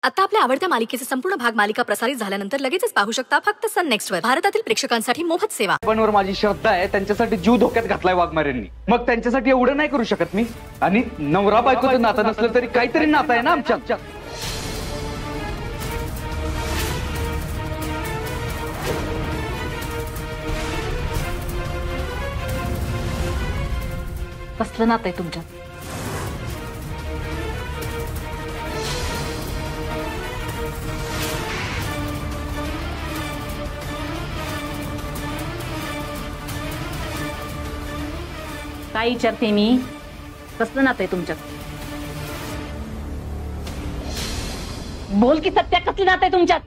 आता आपल्या आवडत्या मालिकेचे संपूर्ण भाग मालिका प्रसारित झाल्यानंतर लगेचच पाहू शकता फक्त सन नेक्स्ट वर. भारतातील प्रेक्षकांसाठी मोफत सेवा. पण माझी श्रद्धा आहे, त्यांच्यासाठी जीव धोक्यात घातलाय वाघमारेंनी. मग त्यांच्यासाठी एवढं नाही करू शकत मी. आणि नवरा बायकोचं नातं नसलं तरी काहीतरी नातं आहे ना आमच्या. कसलं नातं आहे तुमच्यात? काय विचारते मी? कसलं नातं आहे तुमच्यात? बोल की सत्या, कसलं नातं आहे तुमच्यात?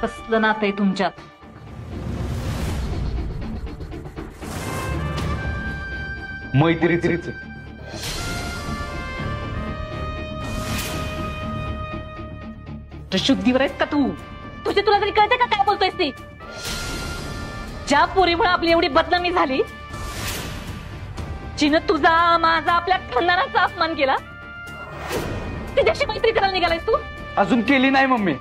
कसलं नातं आहे तुमच्यात? मैत्रीच. शुद्धीवर आहेस का तू? तुला तरी कळतं का काय बोलतोयस ती? ज्या पोरीमुळे आपली एवढी बदनामी झाली, जिनं तुझा माझा आपल्या खानदानाचा अपमान केला, तिच्याशी मैत्री करायला निघालायस तू? अजून केली नाही मम्मी,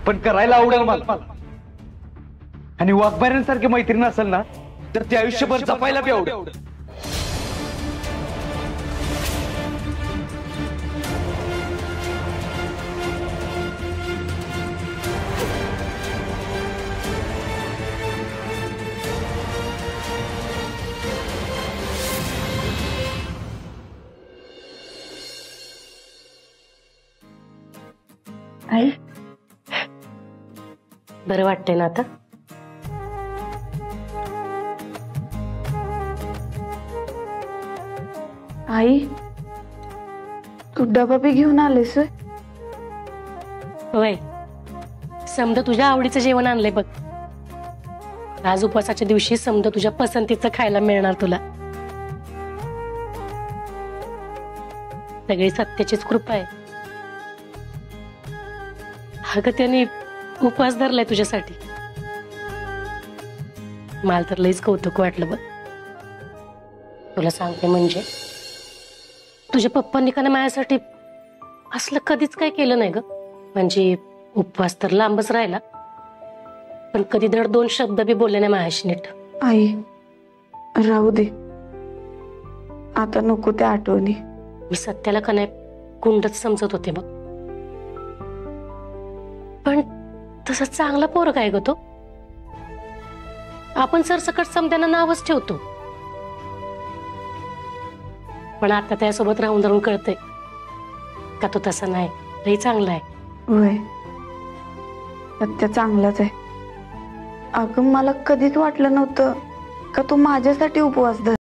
पण करायला आवडेल मला. आणि वाघमारेंसारखी मैत्रीण असेल ना तर ते आयुष्यभर जपायला बी आवडेल. आई, बरं वाटतंय ना आता? आई, तू डबा बी घेऊन आलेस? होय, समजा तुझ्या आवडीचं जेवण आणलंय बघ. आज उपवासाच्या दिवशी समजा तुझ्या पसंतीचं खायला मिळणार तुला. सगळी सत्याचीच कृपा आहे. अगं त्याने उपवास धरलाय तुझ्यासाठी. मला तर लईच कौतुक वाटलं बघ. तुला सांगते म्हणजे तुझ्या पप्पांनी का माझ्यासाठी असलं कधीच काय केलं नाही ग. म्हणजे उपवास तर लांबच राहिला, पण कधी धड दोन शब्द बी बोलले नाही माझ्याशी नीट. आई, राहू दे आता, नको त्या आठवणी. मी सत्याला का नाही कुंडच समजत होते बघ. पण तसा चांगला पोरगा आहे ग तो. आपण सरसकट समद्यांना नावच ठेवतो, पण आता त्यासोबत राहून धरून कळतंय का तो तसा नाही, लई चांगला आहे. होय, सत्य चांगलाच आहे. अगं मला कधीच वाटलं नव्हतं का तू माझ्यासाठी उपवास धर.